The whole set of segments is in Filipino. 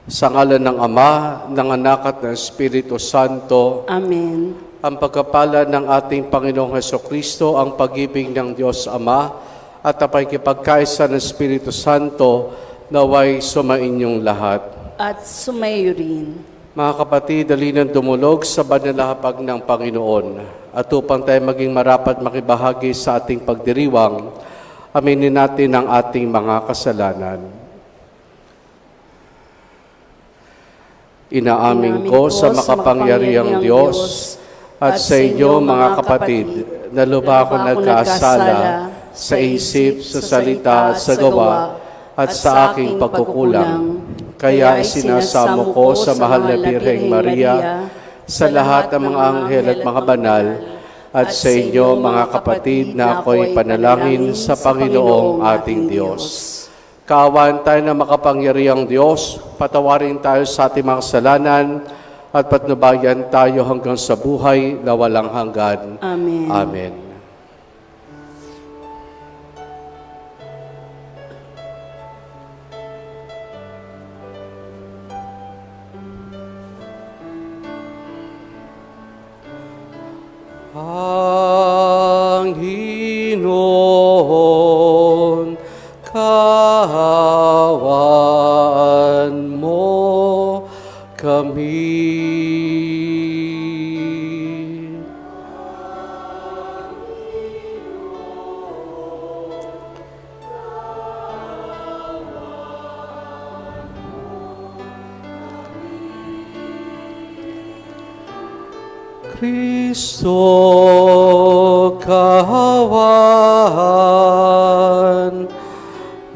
Sa ngalan ng Ama, ng Anak at ng Espiritu Santo, Amen. ang pagkapala ng ating Panginoong Hesukristo, ang pag-ibig ng Diyos Ama, at ang pakikipagkaisa ng Espiritu Santo, naway sumainyong lahat. At sumayo rin. Mga kapatid, dalinan dumulog sa banal na hapag ng Panginoon. At upang tayo maging marapat makibahagi sa ating pagdiriwang, aminin natin ang ating mga kasalanan. Inaamin ko sa makapangyarihang Diyos at sa inyo mga kapatid na lubha ako nagkasala sa isip, sa salita at sa gawa at sa aking pagkukulang. Kaya isinasamo ko sa mahal na Birheng Maria, sa lahat ng mga anghel at mga banal, at sa inyo mga kapatid na ako'y panalangin sa Panginoong ating Diyos. Kaawaan tayo na makapangyarihang Diyos, patawarin tayo sa ating mga kasalanan at patnubayan tayo hanggang sa buhay na walang hanggan. Amen. Amen. Panginoon, kaawaan mo kami. Kristo, kaawaan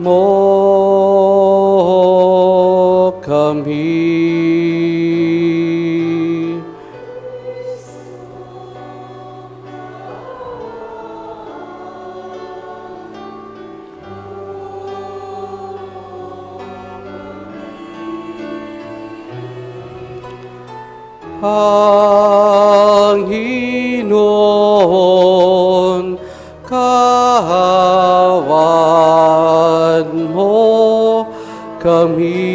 mo kami. Panginoon, kaawaan mo kami.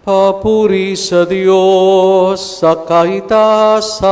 Papuri sa Diyos sa kaitaasan.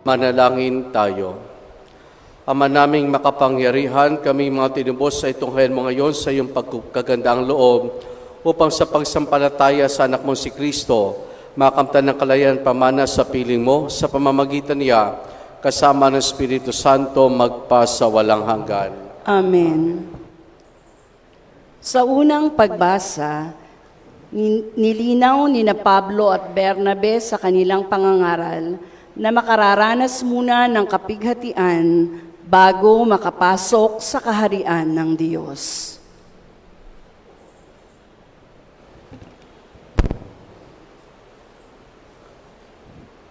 Manalangin tayo. Ama naming makapangyarihan, kami mga tinubos sa itunghayan mo ngayon sa iyong pagkagandaang loob upang sa pagsampalataya sa anak mong si Kristo, makamtan ng kalayan pamana sa piling mo sa pamamagitan niya, kasama ng Espiritu Santo magpa sa walang hanggan. Amen. Sa unang pagbasa, nilinaw ni na Pablo at Bernabe sa kanilang pangangaral na makararanas muna ng kapighatian bago makapasok sa kaharian ng Diyos.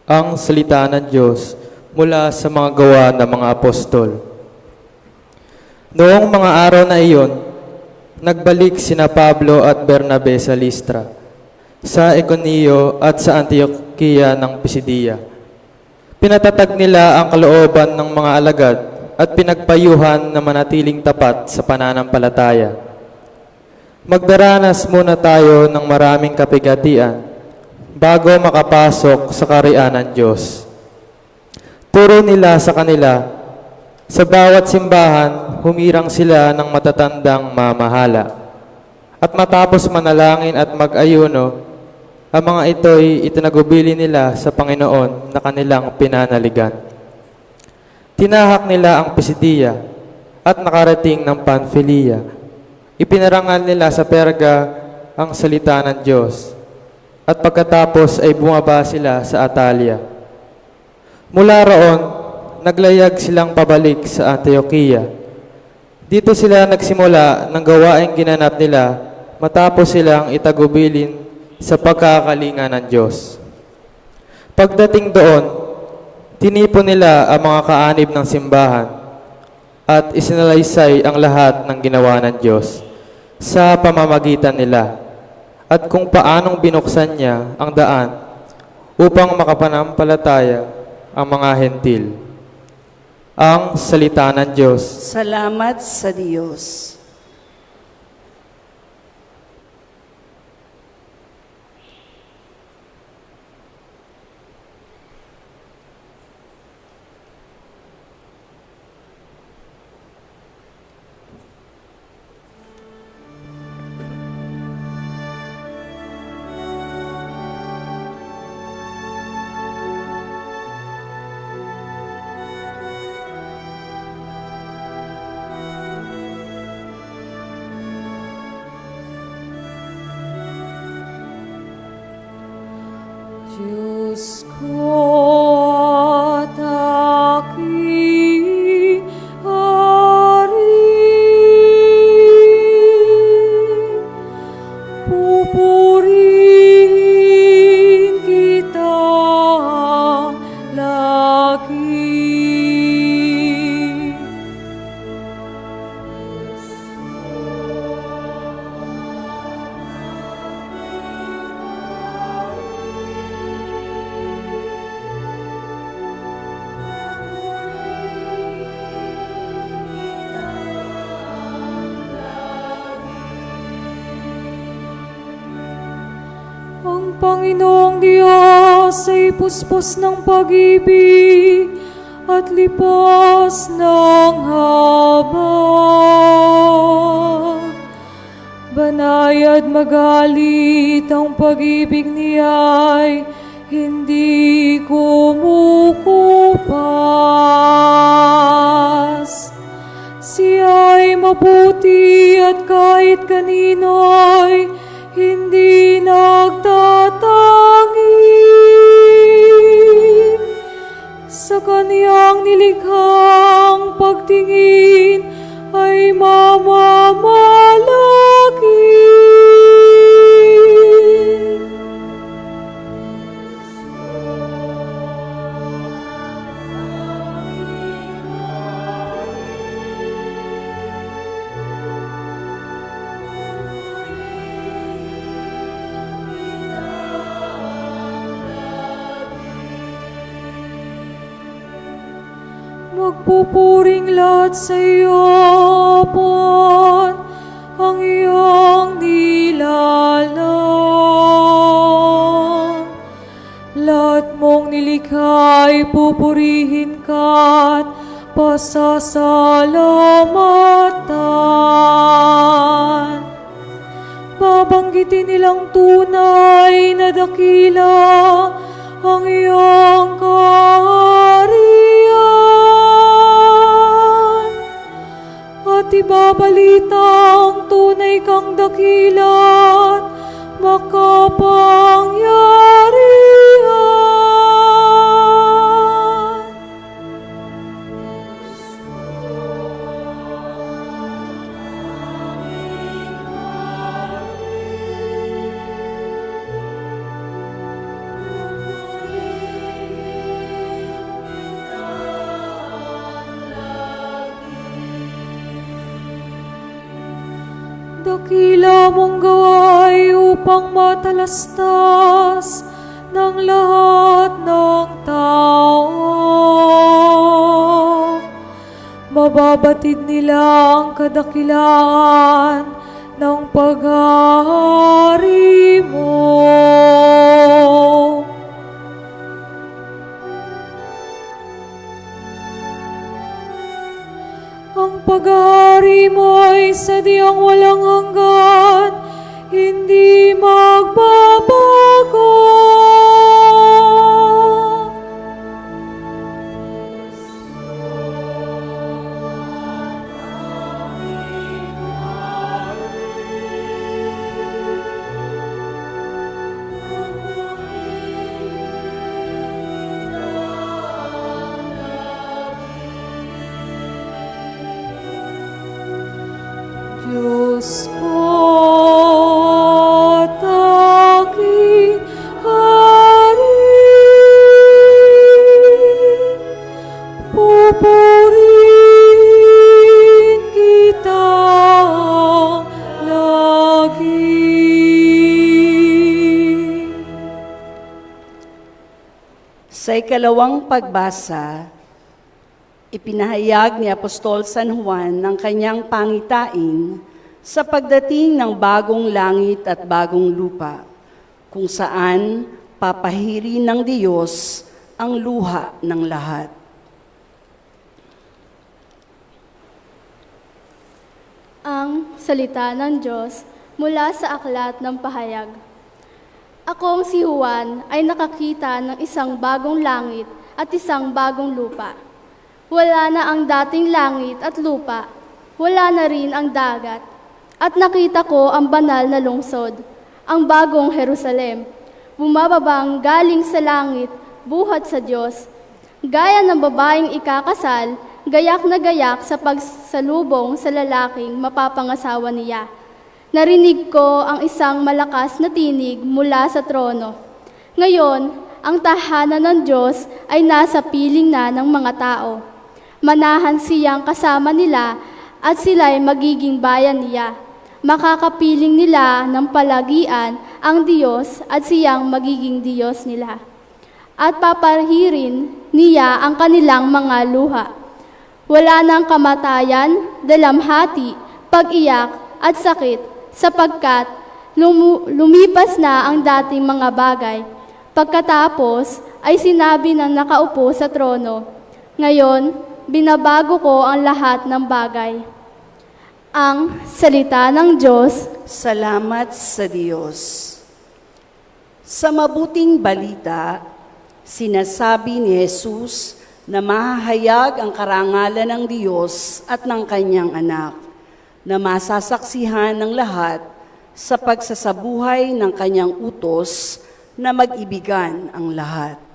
Ang salita ng Diyos mula sa mga gawa ng mga apostol. Noong mga araw na iyon, nagbalik sina Pablo at Bernabe sa Listra, sa Iconio at sa Antioquia ng Pisidia. Pinatatag nila ang kalooban ng mga alagad at pinagpayuhan na manatiling tapat sa pananampalataya. Magdaranas muna tayo ng maraming kapigatian bago makapasok sa kaharian ng Diyos. Turo nila sa kanila, sa bawat simbahan, humirang sila ng matatandang mamahala. At matapos manalangin at mag-ayuno, ang mga ito'y itinagubili nila sa Panginoon na kanilang pinanaligan. Tinahak nila ang Pisidia at nakarating ng Panfilia. Ipinarangal nila sa Perga ang salita ng Diyos. At pagkatapos ay bumaba sila sa Atalia. Mula roon, naglayag silang pabalik sa Antioquia. Dito sila nagsimula ng gawaing ginanap nila matapos silang itagubilin sa pagkakalinga ng Diyos. Pagdating doon, tinipon nila ang mga kaanib ng simbahan at isinalaysay ang lahat ng ginawa ng Diyos sa pamamagitan nila at kung paanong binuksan niya ang daan upang makapanampalataya ang mga hentil. Ang salita ng Diyos. Salamat sa Diyos. Diyos ko at aking hari, pupurihin kita lagi. Ang Panginoong Diyos ay puspos ng pag-ibig at lipas ng habag. Banayad magalit ang pag-ibig niya'y hindi kumukupas. Siya'y mabuti at kahit kanino'y hindi nagtatangi. Sa kaniyang nilikhang pagtingin ay mamamalaki. Magpupuring lahat sa iyo, Pon, ang iyong nilalang. Lahat mong nilikha ay pupurihin ka't pasasalamatan. Babanggitin nilang tunay na dakila ang iyong kaharian at ibabalita ang tunay kang dakila't makapangyarihan. Dakila mong gaway upang matalastas ng lahat ng tao. Mababatid nila ang kadakilaan ng paghahari mo. Ang paghahari mo ay sadyang walang hanggan, hindi magbabago. Diyos ko, aking hari, pupurihin kita lagi. Sa ikalawang pagbasa, ipinahayag ni Apostol San Juan ng kanyang pangitain sa pagdating ng bagong langit at bagong lupa, kung saan papahirin ng Diyos ang luha ng lahat. Ang salita ng Diyos mula sa aklat ng pahayag. Akong si Juan ay nakakita ng isang bagong langit at isang bagong lupa. Wala na ang dating langit at lupa, wala na rin ang dagat. At nakita ko ang banal na lungsod, ang bagong Jerusalem, bumababang galing sa langit, buhat sa Diyos. Gaya ng babaeng ikakasal, gayak na gayak sa pagsalubong sa lalaking mapapangasawa niya. Narinig ko ang isang malakas na tinig mula sa trono. Ngayon, ang tahanan ng Diyos ay nasa piling na ng mga tao. Manahan siyang kasama nila at sila'y magiging bayan niya. Makakapiling nila ng palagian ang Diyos at siyang magiging Diyos nila. At papahirin niya ang kanilang mga luha. Wala nang kamatayan, dalamhati, pag-iyak at sakit sapagkat lumipas na ang dating mga bagay. Pagkatapos ay sinabi ng nakaupo sa trono, ngayon, binabago ko ang lahat ng bagay. Ang salita ng Diyos. Salamat sa Diyos. Sa mabuting balita, sinasabi ni Jesus na mahahayag ang karangalan ng Diyos at ng kanyang anak, na masasaksihan ng lahat sa pagsasabuhay ng kanyang utos na mag-ibigan ang lahat.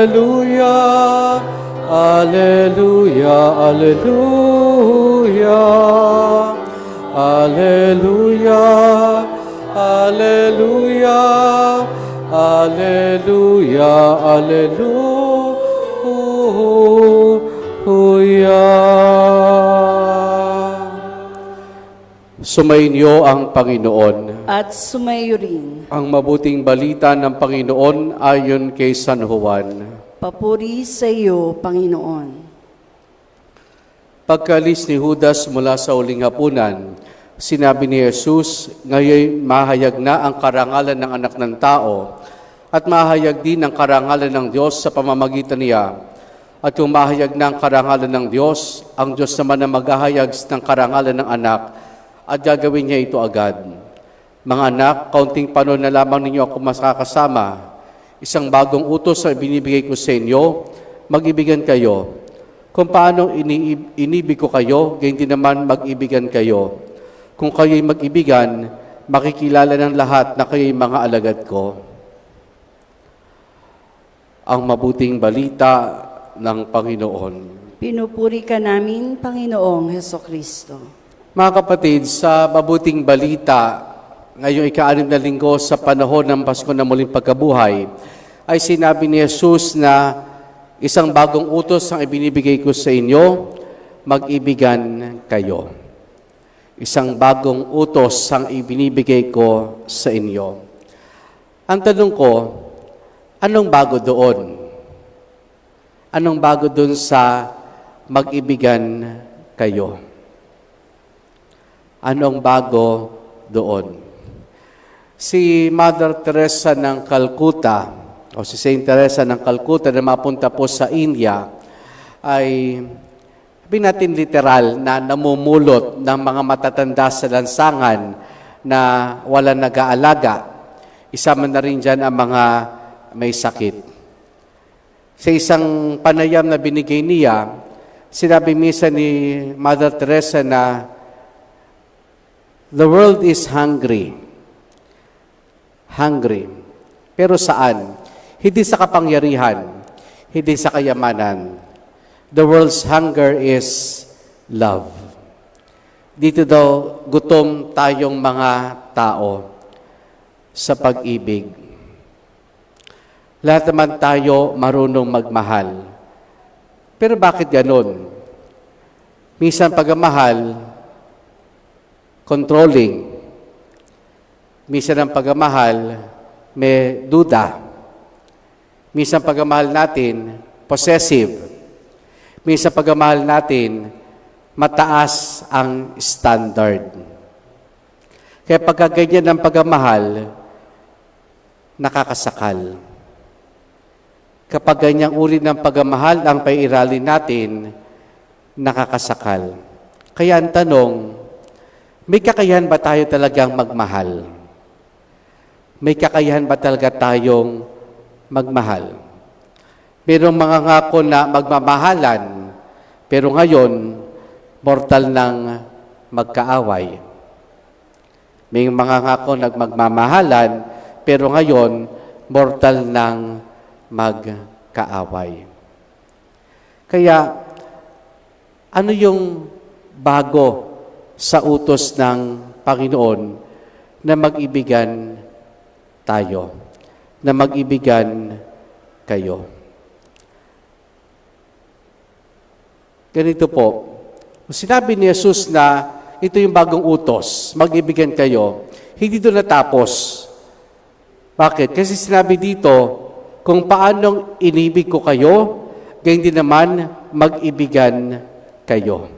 Alleluia, Alleluia, Alleluia, Alleluia, Alleluia, Alleluia, Alleluia. Sumainyo ang Panginoon. At sumayo rin. Ang mabuting balita ng Panginoon ayon kay San Juan. Papuri sa iyo, Panginoon. Pagkalis ni Judas mula sa uling hapunan, sinabi ni Jesus, ngayon mahayag na ang karangalan ng anak ng tao at mahayag din ang karangalan ng Diyos sa pamamagitan niya. At kung mahayag na ang karangalan ng Diyos, ang Diyos naman na maghahayag ng karangalan ng anak at gagawin niya ito agad. Mga anak, kaunting panahon na lamang ninyo ako makakasama. Isang bagong utos na binibigay ko sa inyo, mag-ibigan kayo. Kung paano inibig ko kayo, gayon din naman mag-ibigan kayo. Kung kayo'y mag-ibigan, makikilala ng lahat na kayo'y mga alagad ko. Ang mabuting balita ng Panginoon. Pinupuri ka namin, Panginoong Hesukristo. Mga kapatid, sa mabuting balita, ngayong ika-6 na linggo sa panahon ng Pasko na muling pagkabuhay, ay sinabi ni Jesus na isang bagong utos ang ibinibigay ko sa inyo, mag-ibigan kayo. Isang bagong utos ang ibinibigay ko sa inyo. Ang tanong ko, anong bago doon? Anong bago doon sa mag-ibigan kayo? Anong bago doon? Si Mother Teresa ng Calcutta, o si Saint Teresa ng Calcutta na mapunta po sa India, ay sabihin natin literal na namumulot ng mga matatanda sa lansangan na wala nag-aalaga. Isama na rin dyan ang mga may sakit. Sa isang panayam na binigay niya, sinabi misa ni Mother Teresa na the world is hungry. Hungry. Pero saan? Hindi sa kapangyarihan, hindi sa kayamanan. The world's hunger is love. Dito daw gutom tayong mga tao sa pag-ibig. Lahat naman tayo marunong magmahal. Pero bakit ganon? Minsan pagmamahal, controlling. Minsan ang pagmamahal, may duda. Minsan pagmamahal natin, possessive. Minsan pagmamahal natin, mataas ang standard. Kaya pagka ganyan ang pagmamahal, nakakasakal. Kapag ganyang uri ng pagmamahal ang paiiralin natin, nakakasakal. Kaya ang tanong, may kakayahan ba tayo talagang magmahal? May kakayahan ba talaga tayong magmahal? Merong mga ngako na magmamahalan, pero ngayon, mortal ng magkaaway. May mga ngako na magmamahalan, pero ngayon, mortal ng magkaaway. Kaya, ano yung bago sa utos ng Panginoon na mag-ibigan tayo, na mag-ibigan kayo? Ganito po, sinabi ni Jesus na ito yung bagong utos, mag-ibigan kayo, hindi doon natapos. Bakit? Kasi sinabi dito, kung paanong inibig ko kayo, gayon din naman mag-ibigan kayo.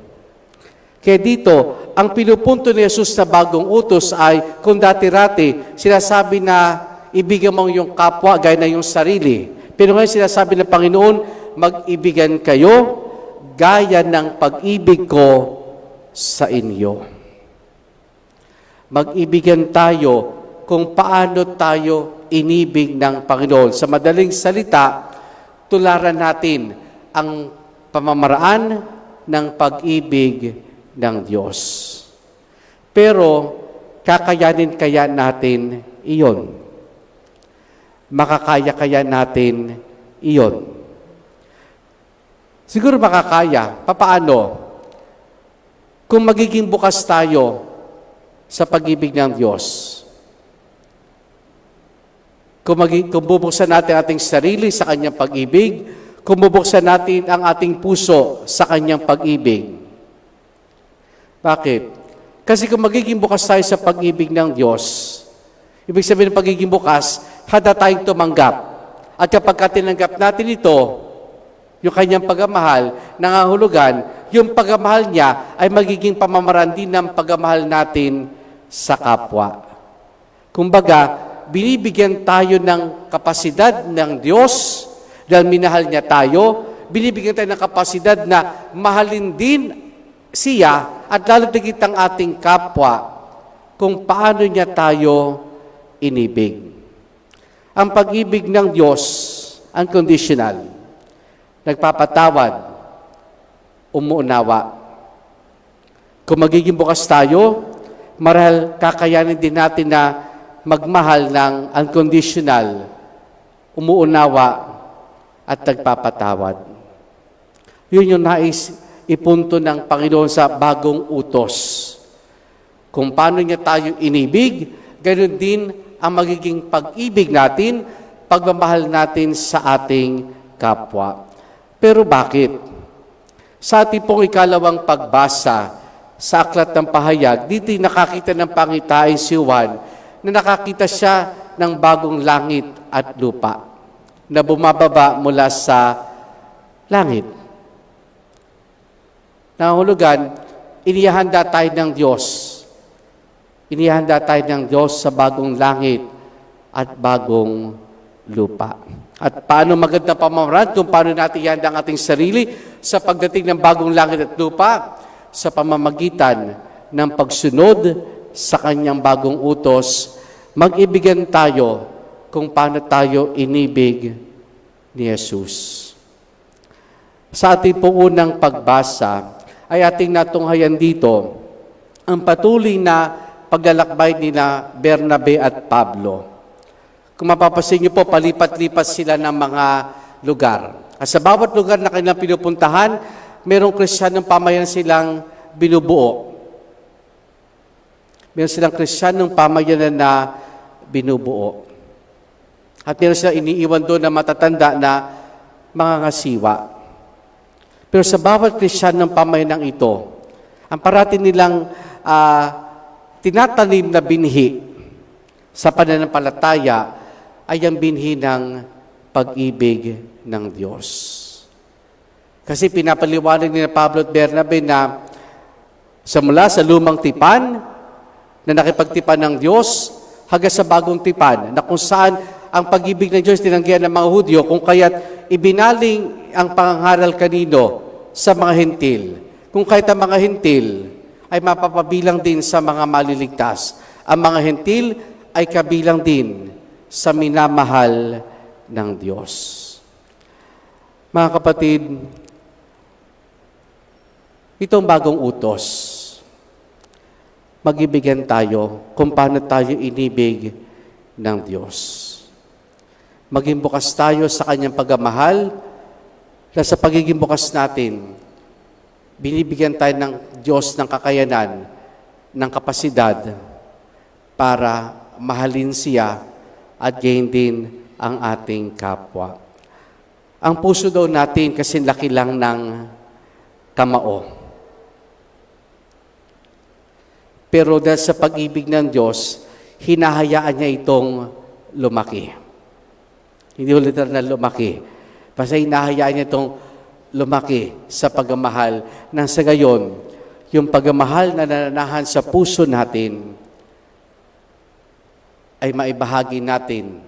Kaya dito, ang pinupunto ni Jesus sa bagong utos ay, kung dati-rati, sinasabi na ibigan mo yung kapwa gaya na yung sarili. Pero ngayon sinasabi ng Panginoon, mag-ibigan kayo gaya ng pag-ibig ko sa inyo. Mag-ibigan tayo kung paano tayo inibig ng Panginoon. Sa madaling salita, tularan natin ang pamamaraan ng pag-ibig ng Diyos. Pero, kakayanin kaya natin iyon? Makakaya kaya natin iyon. Siguro makakaya. Papaano? Kung magiging bukas tayo sa pag-ibig ng Diyos. Kung bubuksan natin ating sarili sa Kanyang pag-ibig, kung bubuksan natin ang ating puso sa Kanyang pag-ibig. Bakit? Kasi kung magiging bukas tayo sa pag-ibig ng Diyos, ibig sabihin ng pagiging bukas, handa tayong tumanggap. At kapag tinanggap natin ito, yung Kanyang pagmamahal, nangangahulugan, yung pagmamahal niya ay magiging pamamaraan din ng pagmamahal natin sa kapwa. Kumbaga, binibigyan tayo ng kapasidad ng Diyos dahil minahal niya tayo, binibigyan tayo ng kapasidad na mahalin din siya at lalo tigit ang ating kapwa kung paano niya tayo inibig. Ang pag-ibig ng Diyos, unconditional, nagpapatawad, umuunawa. Kung magiging bukas tayo, marahil kakayanin din natin na magmahal ng unconditional, umuunawa, at nagpapatawad. Yun yung nais ipunto ng Panginoon sa bagong utos. Kung paano niya tayo inibig, ganoon din ang magiging pag-ibig natin, pagmamahal natin sa ating kapwa. Pero bakit? Sa ating pong ikalawang pagbasa sa Aklat ng Pahayag, dito nakakita ng pangitain si Juan na nakakita siya ng bagong langit at lupa na bumababa mula sa langit. Nangahulugan, inihanda tayo ng Diyos. Inihanda tayo ng Diyos sa bagong langit at bagong lupa. At paano magandang pamamaraan kung paano natin ihanda ang ating sarili sa pagdating ng bagong langit at lupa sa pamamagitan ng pagsunod sa Kanyang bagong utos, mag-ibigan tayo kung paano tayo inibig ni Jesus. Sa ating pong unang pagbasa, ay ating natunghayan dito ang patuloy na paglalakbay nila Bernabe at Pablo. Kung mapapansin niyo po, palipat-lipat sila ng mga lugar. At sa bawat lugar na kanilang pinupuntahan, merong Kristiyanong pamayan silang binubuo. Meron silang Kristiyanong pamayanan na binubuo. At meron silang iniiwan doon na matatanda na mga ngasiwa. Pero sa bawat Kristiyanong pamayanang ito, ang parati nilang tinatanim na binhi sa pananampalataya ay ang binhi ng pag-ibig ng Diyos. Kasi pinapaliwanag ni Pablo at Bernabe na mula sa lumang tipan na nakipagtipan ng Diyos hanggang sa bagong tipan na kung saan ang pag-ibig ng Diyos tinanggihan ng mga Hudyo kung kaya't ibinaling ang pangangaral kanino sa mga Hentil. Kung kahit ang mga Hentil ay mapapabilang din sa mga maliligtas. Ang mga Hentil ay kabilang din sa minamahal ng Diyos. Mga kapatid, itong bagong utos, mag-ibigan tayo kung paano tayo inibig ng Diyos. Maging bukas tayo sa Kanyang pagmamahal, na sa pagiging bukas natin, binibigyan tayo ng Diyos ng kakayanan, ng kapasidad para mahalin siya at gain din ang ating kapwa. Ang puso daw natin kasi laki lang ng kamao. Pero dahil sa pag-ibig ng Diyos, hinahayaan niya itong lumaki. Hindi ulit na lumaki. Basta hinahayaan niya itong lumaki sa pagmamahal nang sa gayon, yung pagmamahal na nananahan sa puso natin ay maibahagi natin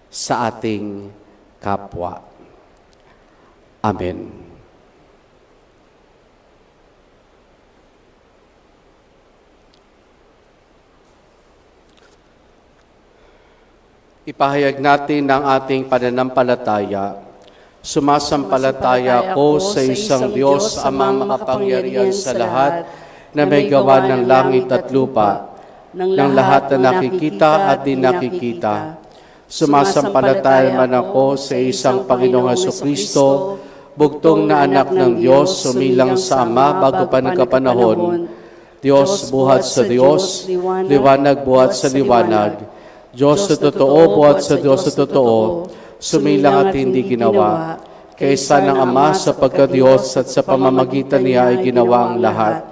sa ating kapwa. Amen. Ipahayag natin ang ating pananampalataya. Sumasampalataya ko sa isang Diyos, Amang makapangyarihan sa lahat, na may gawa ng langit at lupa, ng lahat na nakikita at di nakikita. Sumasampalataya man ako sa isang Panginoong Hesukristo, bugtong na anak ng Diyos, sumilang sa Ama bago pa nagkapanahon, Diyos buhat sa Diyos, liwanag buhat sa liwanag, Diyos sa totoo buhat sa Diyos sa totoo, sumilang at hindi ginawa. Kaysa ng Ama sa pagka-Diyos at sa pamamagitan niya ay ginawa ang lahat.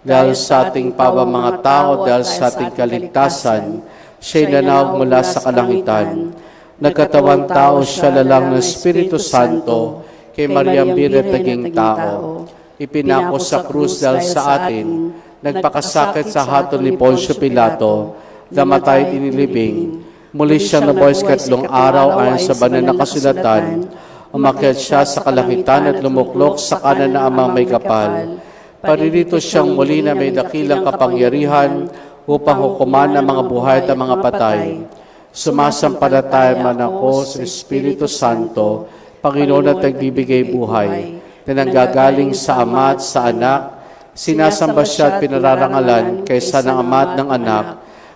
Dahil sa ating mga tao, dahil sa ating kaligtasan, siya'y nanawag mula sa kalangitan. Nagkatawang tao siya lalang ng Espiritu Santo, kay Mariam Biret naging tao. Ipinako sa krus dahil sa atin, nagpakasakit sa hatol ni Poncio Pilato, namatay inilibing. Muli siyang nabuhay sa ikatlong araw ayon sa banal na kasulatan. Umakyat siya sa kalangitan at lumuklok sa kanan na Amang may kapal. Paririto siyang muli na may dakilang kapangyarihan upang hukuman ang mga buhay at ang mga patay. Sumasampalataya man ako sa Espiritu Santo, Panginoon at nagbibigay buhay, na nanggagaling sa Ama at sa Anak, sinasamba siya at pinararangalan kaysa ng Ama at ng Anak,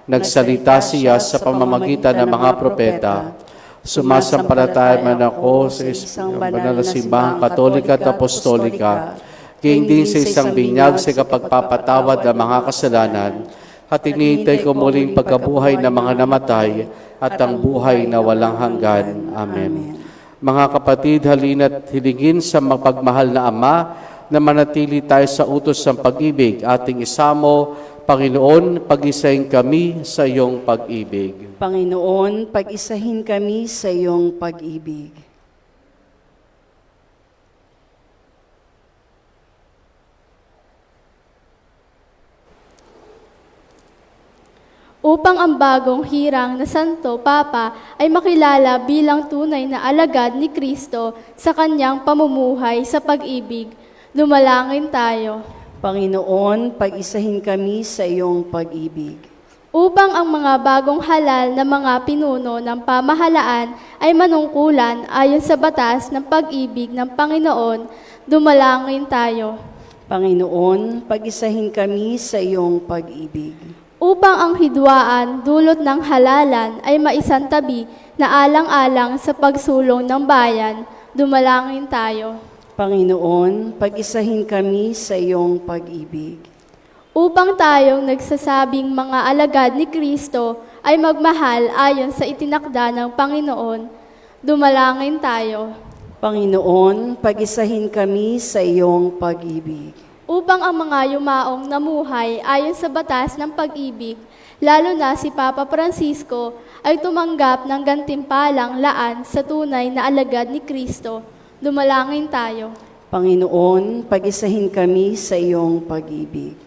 nagsalita siya sa pamamagitan ng mga propeta. Sumasampalataya man ako sa isang banal na simbahang katolika at apostolika, gayon din sa isang binyag sa kapagpapatawad ng mga kasalanan, at iniintay ko muling pagkabuhay ng mga namatay at ang buhay na walang hanggan. Amen. Mga kapatid, halina't hilingin sa mapagmahal na Ama na manatili tayo sa utos ng pag-ibig. Ating isamo, Panginoon, pag-isahin kami sa iyong pag-ibig. Panginoon, pag-isahin kami sa iyong pag-ibig. Upang ang bagong hirang na Santo Papa ay makilala bilang tunay na alagad ni Kristo sa kanyang pamumuhay sa pag-ibig, dumalangin tayo. Panginoon, pag-isahin kami sa iyong pag-ibig. Upang ang mga bagong halal na mga pinuno ng pamahalaan ay manungkulan ayon sa batas ng pag-ibig ng Panginoon, dumalangin tayo. Panginoon, pag-isahin kami sa iyong pag-ibig. Upang ang hidwaan dulot ng halalan ay maisantabi na alang-alang sa pagsulong ng bayan, dumalangin tayo. Panginoon, pag-isahin kami sa iyong pag-ibig. Upang tayong nagsasabing mga alagad ni Kristo ay magmahal ayon sa itinakda ng Panginoon, dumalangin tayo. Panginoon, pag-isahin kami sa iyong pag-ibig. Upang ang mga yumaong namuhay ayon sa batas ng pag-ibig, lalo na si Papa Francisco, ay tumanggap ng gantimpalang laan sa tunay na alagad ni Kristo, dumalangin tayo. Panginoon, pag-isahin kami sa iyong pag-ibig.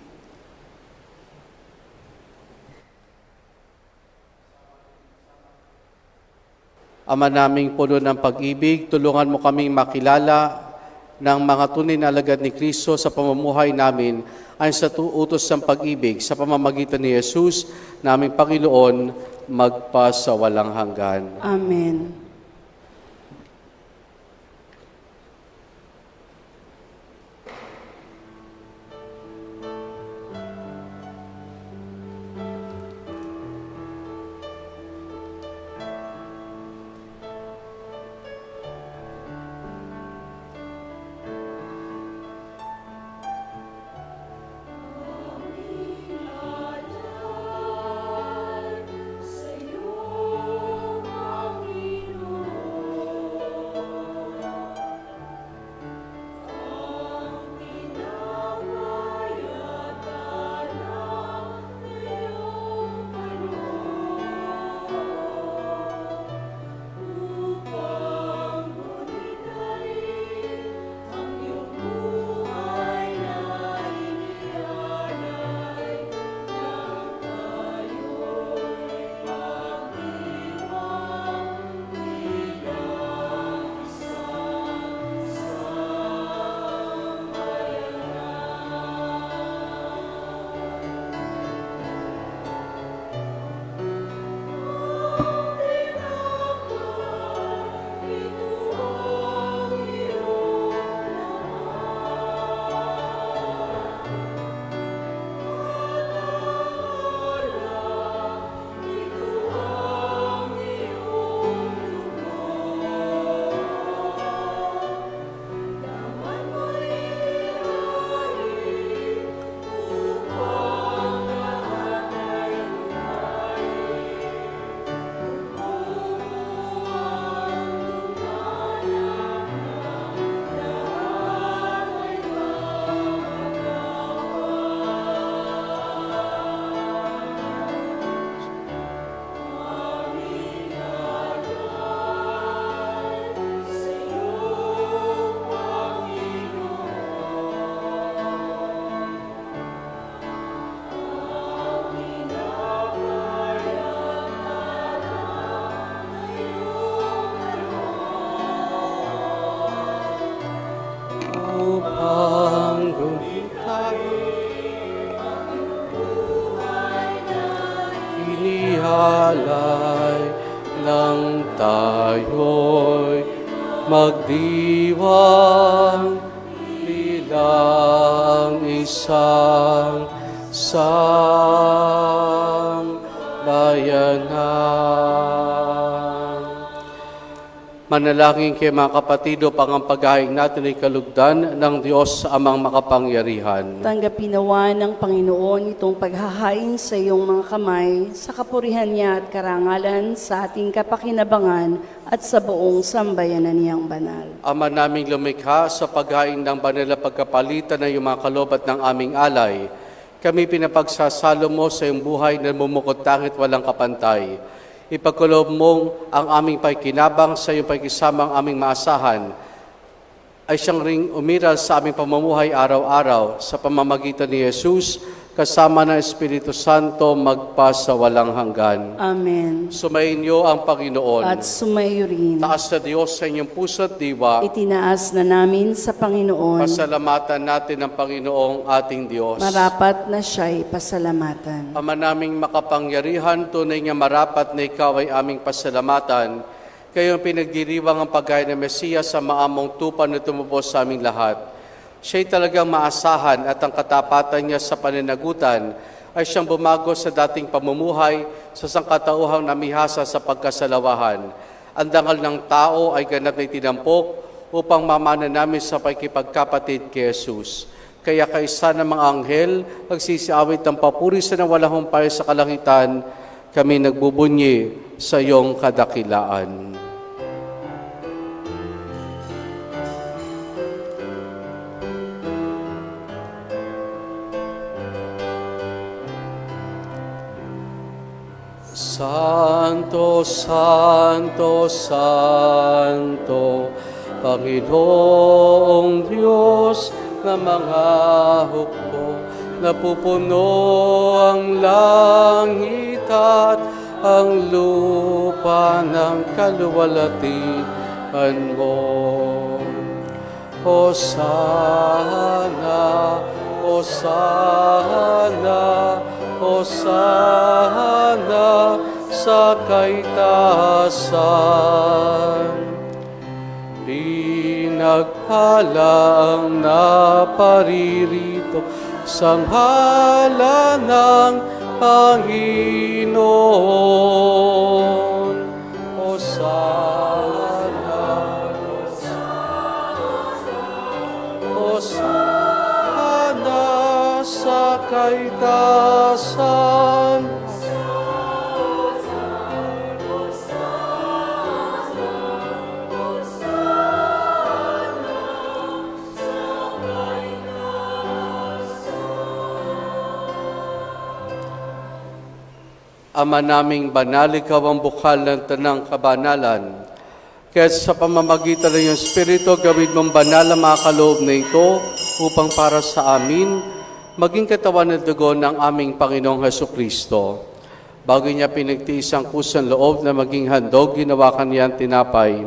Ama naming puno ng pag-ibig, tulungan mo kaming makilala ng mga tunay na alagad ni Kristo sa pamumuhay namin ayon sa utos ng pag-ibig sa pamamagitan ni Jesus, naming Panginoon, magpasawalang hanggan. Amen. alay nang tayo'y magdiwang bilang isang sambayanan. Manalangin kayo mga kapatid upang ang paghahain natin ay kalugdan ng Diyos Amang makapangyarihan. Tanggapin nawa ng Panginoon itong paghahain sa iyong mga kamay sa kapurihan niya at karangalan sa ating kapakinabangan at sa buong sambayanan niyang banal. Ama naming lumikha sa paghain ng banal na pagkapalitan ng iyong mga kalobat ng aming alay, kami pinapagsasalo mo sa iyong buhay na mumukod tangit walang kapantay. Ipagkulob mong ang aming pagkinabang sa iyong pagkisamang aming maasahan ay siyang ring umiral sa aming pamumuhay araw-araw sa pamamagitan ni Jesus kasama ng Espiritu Santo magpa sa walang hanggan. Amen. Sumainyo ang Panginoon. At sumayo rin. Taas na Diyos sa inyong puso at diwa. Itinaas na namin sa Panginoon. Pasalamatan natin ang Panginoong ating Diyos. Marapat na siya'y pasalamatan. Ama naming makapangyarihan, tunay nga marapat na ikaw ay aming pasalamatan. Kayong pinagdiriwang ang pagkain ng Mesiyas sa maamong tupa na tumubos sa aming lahat. Siya'y talagang maasahan at ang katapatan niya sa pananagutan ay siyang bumago sa dating pamumuhay sa sangkatauhang namihasa sa pagkasalawahan. Ang dangal ng tao ay ganap na itinampok upang mamana namin sa pakikipagkapatid kay Jesus. Kaya kaisa ng mga anghel, nagsisiawit ng papuri sa nawalahong payo sa kalangitan, kami nagbubunyi sa iyong kadakilaan. Santo, Santo, Santo, Panginoong Diyos na mga hukbo, napupuno ang langit at ang lupa ng kaluwalhatian mo. Hosana, Hosana, Hosana sa kaitaasan. Pinagpalang naparirito sa ngalan ng Panginoon. Hosana, Hosana sa kaitaasan. Ama naming banal, ikaw ang bukal ng tanang kabanalan. Kaya sa pamamagitan ng iyong Espiritu, gawin mong banal ang mga kaloob na ito upang para sa amin, maging katawan at dugo ng aming Panginoong Hesukristo. Bago niya pinagtiis ang kusang loob na maging handog, ginawa kaniya ang tinapay.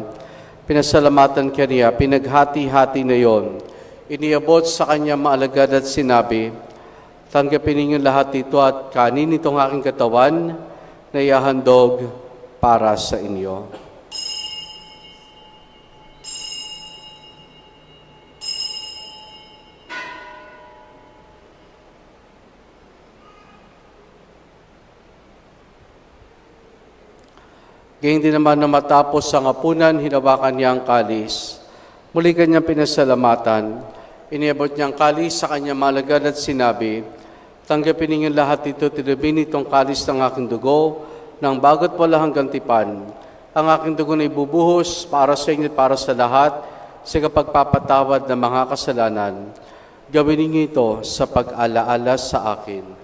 Pinasalamatan kaniya, pinaghati-hati na yon. Iniabot sa kanya maalagad at sinabi, tanggapin ninyo lahat ito at kanin itong aking katawan na ihahandog para sa inyo. Gayun din naman na matapos ang hapunan, hinawakan niya ang kalis. Muli kanyang pinasalamatan. Iniabot niya ang kalis sa kanyang malagad at sinabi, tanggapin ninyo lahat ito, tinubin itong kalis ng aking dugo, ng bagot wala hanggang tipan. Ang aking dugo na ibubuhos para sa inyo at para sa lahat, sa kapagpapatawad ng mga kasalanan. Gawin ninyo ito sa pag-alaala sa akin.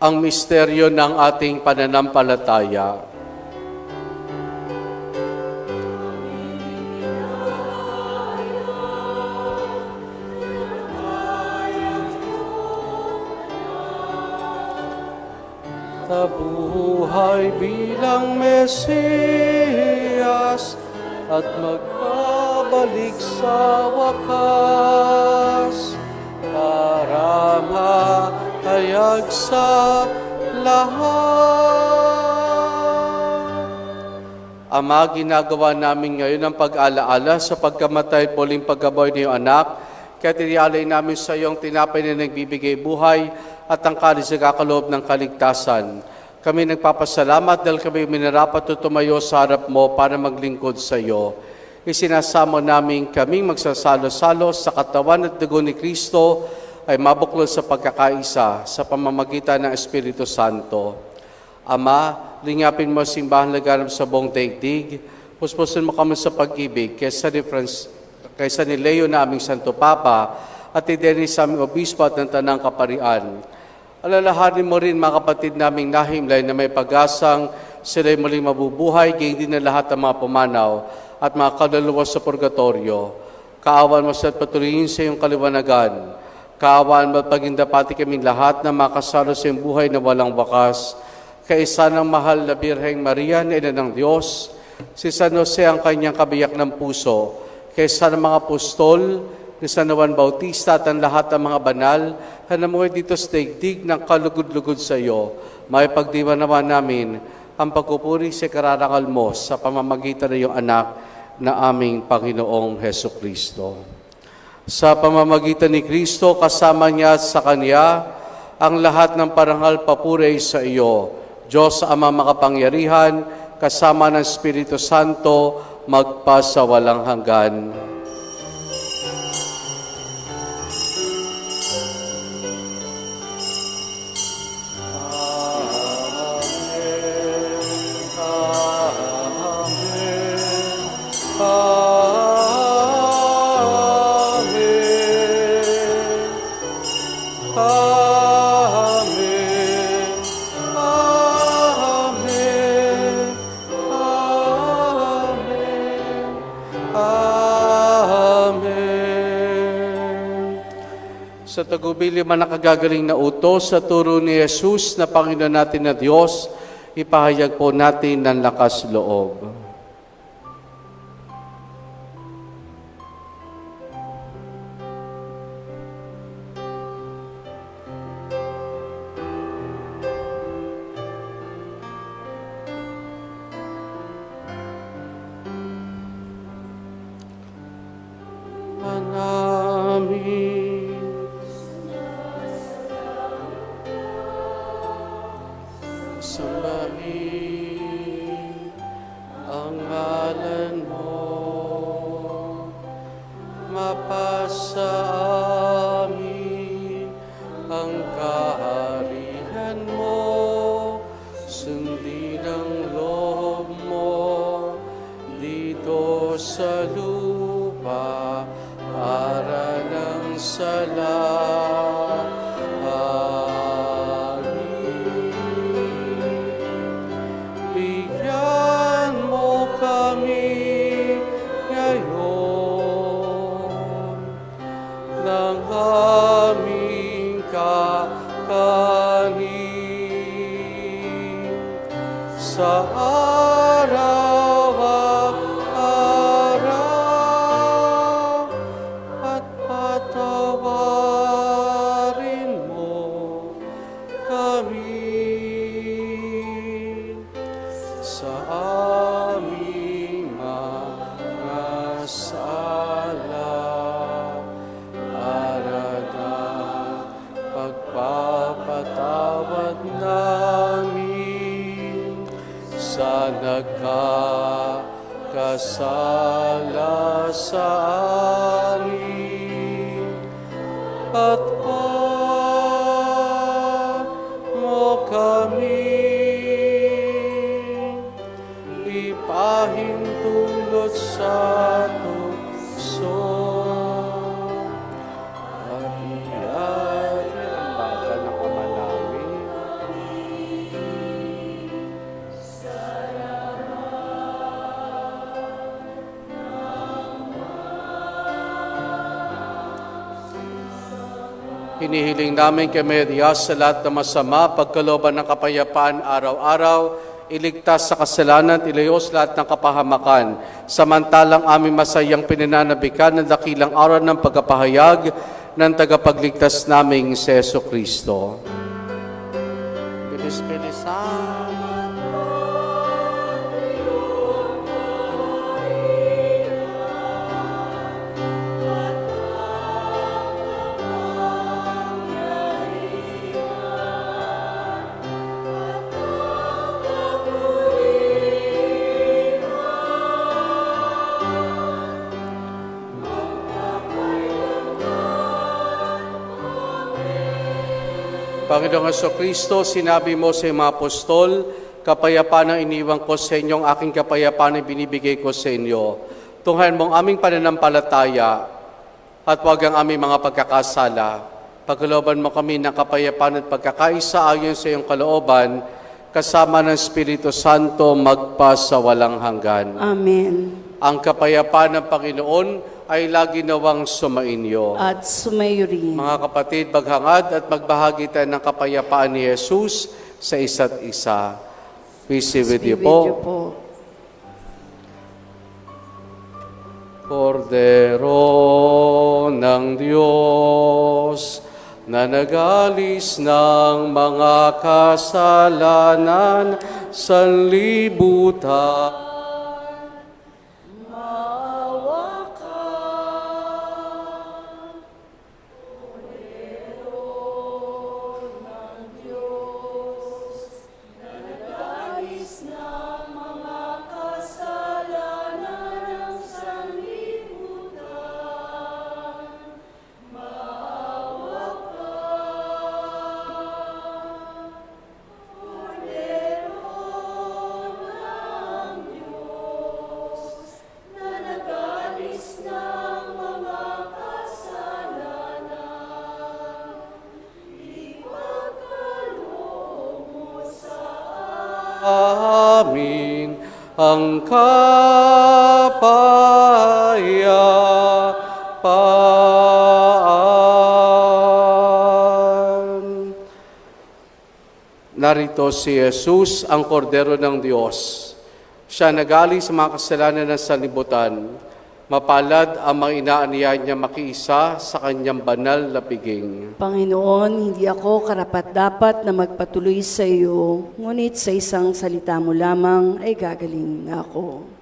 Ang misteryo ng ating pananampalataya. nabuhay bilang Mesiyas at magbabalik sa wakas para mahayag sa lahat. Ama, ginagawa namin ngayon ang pag-alaala sa pagkamatay at muling pagkabuhay ng iyong anak. Kaya tinialay namin sa iyong tinapay na nagbibigay buhay at ang kalis na kakaloob ng kaligtasan. Kami nagpapasalamat dahil kami minarapat o tumayo sa harap mo para maglingkod sa iyo. Isinasamo namin kaming magsasalo-salo sa katawan at dugo ni Kristo ay mabuklod sa pagkakaisa sa pamamagitan ng Espiritu Santo. Ama, lingapin mo simbahan laganap sa buong daigdig. Puspusin mo kami sa pag-ibig kaysa ni Leo na aming Santo Papa at Denis sa aming Obispo at ng Tanang Kaparian. Alalahanin mo rin mga kapatid naming nahimlay na may pag-asang sila'y muling mabubuhay, gayon din na lahat ng mga pumanaw at mga kaluluwa sa purgatorio. Kaawan mo sa patuloyin sa iyong kaliwanagan. Kaawaan mo at pagindapati kaming lahat na makasalo sa iyong buhay na walang wakas. Kaisa ng mahal na Birheng Maria, na Ina ng Diyos, si San Jose ang kanyang kabiyak ng puso, kaisa ng mga apostol, ni San Juan Bautista at ang lahat ng mga banal na namuhay dito sa daigdig ng kalugod-lugod sa iyo. May pagdiwa naman namin ang pagpupuri sa kararangal mo sa pamamagitan ng iyong anak na aming Panginoong Heso Kristo. Sa pamamagitan ni Kristo, kasama niya at sa Kanya, ang lahat ng parangal papuri sa iyo. Diyos Ama makapangyarihan, kasama ng Espiritu Santo, magpasawalang hanggan. Sa tagubilin man nakagagaling na utos sa turo ni Jesus na Panginoon natin na Diyos, ipahayag po natin ng lakas loob. Sambahin ang ngalan mo, mapasa amin ang kaharian mo, sundin ang loob mo dito sa lupa para ng salamat. Sa araw-araw at patawarin mo kami sa aming mga sala para ng pagpapatawad namin sa nagkakasala sa amin, at huwag mo kami ipahintulot sa tukso at iyari ang bagal na kamanawin. Hinihiling namin kay Maria sa lahat ng masama, pagkalooban ng kapayapaan araw-araw, iligtas sa kasalanan, ilayos lahat ng kapahamakan. Samantalang aming masayang pinananabikan ng dakilang araw ng pagkapahayag ng tagapagligtas naming si Jesucristo. Bilis-bilisan. Panginoong Jesucristo, sinabi mo sa mga apostol, kapayapaan ang iniwan ko sa inyo, ang aking kapayapaan ang binibigay ko sa inyo. Tunghayan mong aming pananampalataya at huwag ang aming mga pagkakasala. Pagkalooban mo kami ng kapayapaan at pagkakaisa ayon sa iyong kalooban, kasama ng Espiritu Santo magpa sa walang hanggan. Amen. Ang kapayapaan ng Panginoon ay lagi nawang sumainyo. At sumayo rin. Mga kapatid, maghangad at magbahagi tayo ng kapayapaan ni Jesus sa isa't isa. Peace be with you po. Kordero ng Diyos, na nagalis ng mga kasalanan sa libutan, amin ang kapayapaan. Narito si Jesus, ang kordero ng Diyos. Siya nagali sa mga kasalanan ng sanlibutan. Mapalad ang mga inaaniya niya makiisa sa kanyang banal na piging. Panginoon, hindi ako karapat-dapat na magpatuloy sa iyo, ngunit sa isang salita mo lamang ay gagaling na ako.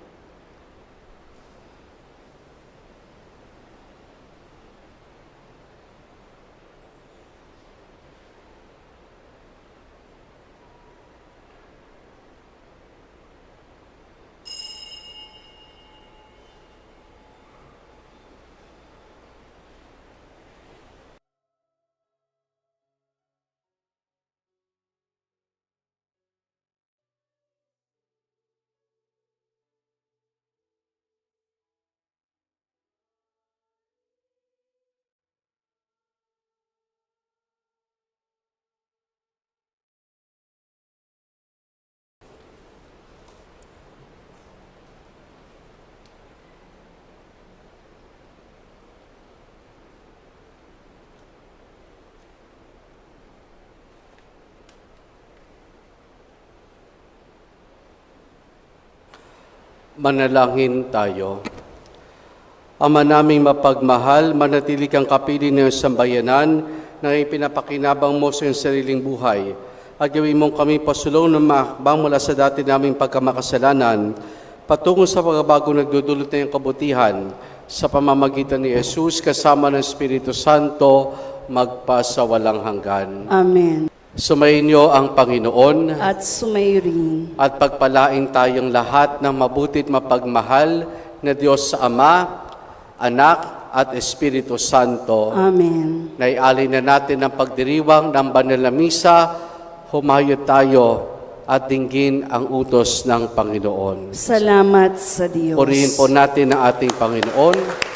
Manalangin tayo. Ama naming mapagmahal, manatili kang kapili ng sambayanan na ipinapakinabang mo sa iyong sariling buhay at gawin mong kami pasulong ng makbang mula sa dati naming pagkamakasalanan patungo sa pagbabago nagdudulot na iyong kabutihan sa pamamagitan ni Jesus kasama ng Espiritu Santo magpa sa walang hanggan. Amen. Sumainyo ang Panginoon At sumayo rin. at pagpalain tayong lahat ng mabutit mapagmahal na Diyos sa Ama, Anak at Espiritu Santo. Amen. Naialay na natin ang pagdiriwang ng banal na misa, humayo tayo at dinggin ang utos ng Panginoon. Salamat sa Diyos. Purihin po natin ang ating Panginoon.